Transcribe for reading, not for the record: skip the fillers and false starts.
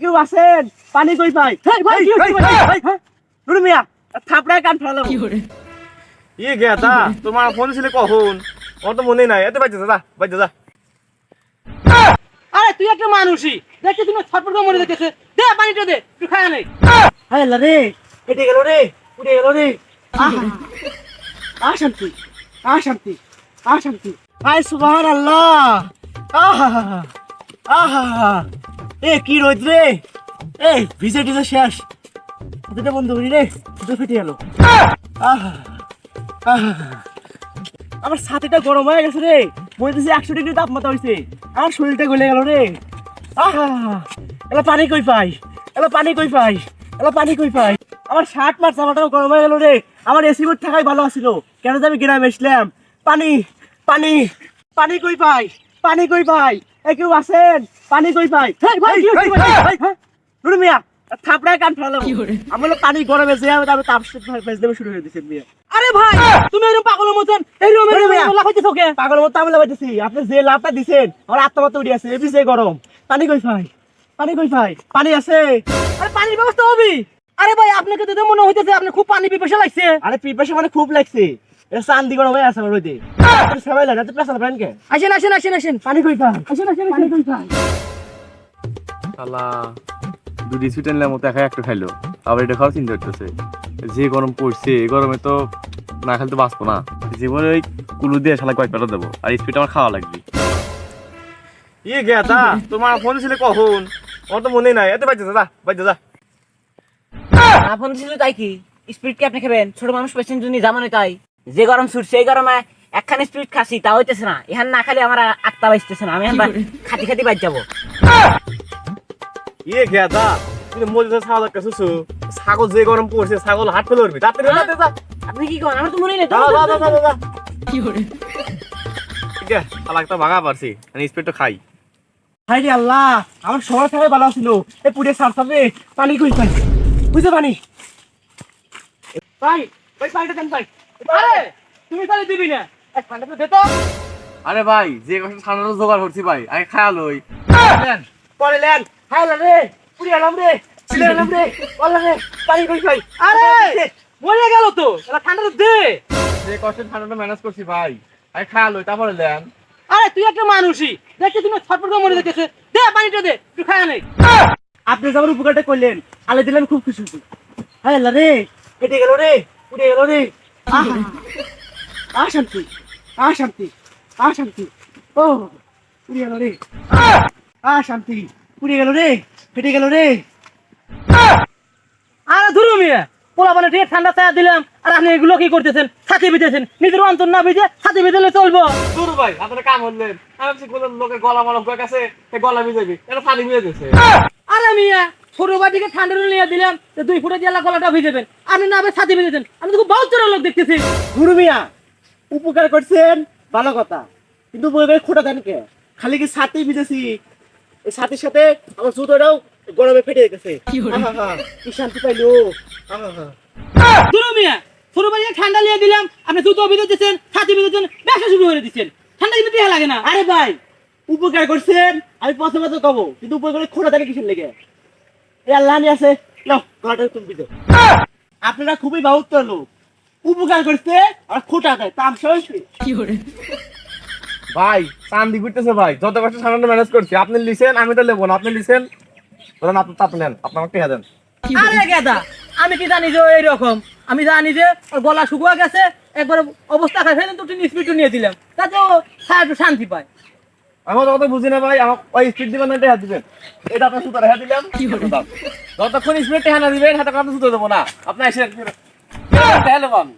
কেউ আছেন? পানি কই পাই? নুরু মিয়া থাপড়ায় কান ফেলাম। ইয়ে গেতা তোমার ফোন ছিল কখন? আমার তো মনে নাই। এত বাইতে যা বাইতে যা। আরে তুই একটা মানুষই দেখতে তুমি ছটফট করে মরে যাচ্ছে। দে পানিটা দে, একটু খায়া নেই। হায় আল্লাহ রে, কেটে গেল রে, উড়ে গেল রে। শান্তি, শান্তি, শান্তি। হায় সুবহানাল্লাহ। এ কি রোদ রে, এই ভিজে টিজে শেষ। দুটো বন্ধু করি রে, দুটো ফেটে গেল। আমার ছাতিটা গরম হয়ে গেছে রে, বলতেছি 100 ডিগ্রি তাপমাত্রা হয়েছে। আমার শরীরটা গলে গেল রে। এলা পানি কই পাই, এলা পানি কই পাই, এলা পানি কই পাই। আমার শার্ট মার জামাটাও গরম হয়ে গেল রে। আমার এসি বোর্ড থাকাই ভালো আছিল, কেন যে আমি গ্রামে এসলাম। পানি পানি পানি কই পাই, পানি কই পাই? কেউ আছেন? পানি কই পাই? নুরু মিয়া থাপড়ায় কান ফেলাম। আমার পানি গরমে যে আমি তাপ দেবে শুরু করে দিচ্ছেন মিয়া। আরে ভাই তুমি এরকম পাগলের মতন এইরকম লাফাইতেছো কে? পাগলের মতো আমি লাফাইতেছি। আপনি যে লাভটা দিছেন আমার আত্মমাত্রা উঠে আছে, এমনি গরম। পানি কই পাই, পানি কই পাই? পানি আছে? আরে পানির ব্যবস্থা হবে। আরে ভাই আপনাকে তো মনে হইতেছে আপনি খুব পানি পিপাসা লাগছে। আরে পিপাসা মানে খুব লাগছে, এটা চান্দি গরম হয়ে আছে আমার রোদে। আপনি সবাই লাগে তো পেছাল ফ্রেন্ড কে? আসেন আসেন আসেন আসেন, পানি কই পাই? আসেন আসেন, পানি কই পাই? শালা দুটি সুইটেনলার মতো একা একটা খাইলো, আবার এটা খাওয়া চিন্তা করতেছে। যে গরম পড়ছে এই গরমে তো না খেলে তো বাঁচবো না। জীবনে ওই কুলু দিয়ে শালা কয়েক পেটা দেবো, আর স্পিড আমার খাওয়া লাগবে। ইয়ে গেতা তোমার ফোন ছিল কখন? আমার তো মনে নাই। এত বাইতে যা বাইতে যা। ফোন ছিল তাই কি স্পিড কি আপনি খাবেন? ছোট মানুষ পেছেন জন্য জামানো তাই যে গরম ছুটছে এই গরমে একখানে স্পিড খাসি তা হইতেছে না। এখান না খালি আমার আত্মা বাঁচতেছে না। আমি এখন খাতি খাতি বাজ যাবো। ইয়ে গেতা তুমি মজা ছাগল একটা শুশু, ছাগল যে গরম পড়ছে ছাগল হাট ফেলে উঠবি। তাড়াতাড়ি যা। আপনি কি করেন? আমার তো মনে নেই। কি করে ঠিক আছে শালাকটা ভাঙা পারছি, আমি স্পিডটা খাই। হাই রে আল্লাহ, আমার শহর থাকাই ভালো ছিল। এই পুড়ে সারসাবে পানি কই পাই? বুঝতে পানি ভাই, ভাই পানিটা দেন ভাই। আরে তুমি তাহলে দিবি না, এক ঠান্ডা দে তো। আরে ভাই যে কষ্ট ঠান্ডা জোগাড় করছি ভাই, আমি খায়া লই। লেন পরে লেন। হাই আল্লাহ রে, পুড়ে গেলাম রে, পুড়ে গেলাম রে। আল্লাহ রে, পানি কই পাই? আরে মরে গেল তো, এলা ঠান্ডাটা দে। যে কষ্ট ঠান্ডাটা ম্যানেজ করছি ভাই, আমি খায়া লই তারপরে দেন। আরে তুই একটা মানুষই দেখতে তুমি ছটফট করে মরে যাচ্ছে। দে পানিটা দে, একটু খায়া নেই। আপনি যেমন উপকারটা করলেন আলে দিলেন, খুব খুশি হয়েছি। হায় আল্লাহ রে, কেটে গেল রে, উড়ে গেল রে। শান্তি, শান্তি, শান্তি। ও উড়ে গেল রে। শান্তি, উড়ে গেল রে, কেটে গেল রে। আরে ধরু মিয়া পোলা পানি দিয়ে ঠান্ডা চা দিলাম, আর আপনি এগুলো কি করতেছেন? ছাতি বিতেছেন, নিজের অন্তর না বিজে ছাতি বিতেলে চলবো? দূর ভাই আপনারা কাম হলেন, আমি ভাবছি কোনো লোকের গলা মলম কয়ে গেছে গলা ভিজাবি, এটা পানি ভিজে দিয়েছে। আরে মিয়া ছোট বাটিকে ঠান্ডা নিয়ে দিলাম, 2 ফুটে দিয়ে গলাটা ভিজেবেন, আপনি না ছাতি ভিজেছেন। আমি তো খুব বহুত চোরা লোক দেখতেছি। গুরু মিয়া উপকার করছেন ভালো কথা, কিন্তু উপকার করে খোটা দেন কে? খালি কি ছাতি ভিজেছি, এই ছাতির সাথে আমার জুতোটাও গরমে ফেটে গেছে। কি শান্তি পাইলো। গুরু মিয়া ছোট বাটিকে ঠান্ডা নিয়ে দিলাম, আপনি জুতো ভিজে দিচ্ছেন, ছাতি ভিজেছেন, ব্যবসা শুরু করে দিচ্ছেন। ঠান্ডা কিন্তু টিহা লাগে না। আরে ভাই উপকার করছেন আমি প্রথমে তো কব, কিন্তু উপকার করে খোটা দেন কিসের লেগে? আল্লাহ নিয়ে আছে আপনারা খুবই বাহুত্ব লোক, উপকার করছে আর খোটা দেয় তার কি করে? ভাই চান্দি ঘুরতেছে ভাই, যত কষ্ট ঠান্ডা ম্যানেজ করছি। আপনি লিখেন আমি তো লেবো না, আপনি লিখেন আপনি তাপ নেন, আপনার টেহা দেন। আরে গেদা আমি কি জানি যে এইরকম? আমি জানি যে ওর গলা শুকুয়া গেছে, একবার অবস্থা খাই ফেলেন, তো স্পিড নিয়ে দিলাম, তাতে ও একটু শান্তি পায়। আমার তো কথা বুঝি না ভাই, আমার ওই স্পিড দিবেন না টেহা দিবেন। এটা আপনার সুতো রেখা দিলাম, যতক্ষণ স্পিড টেহা না দিবেন হাতে কারণে সুতো দেবো না। আপনি এসে টেহা দেবো আমি।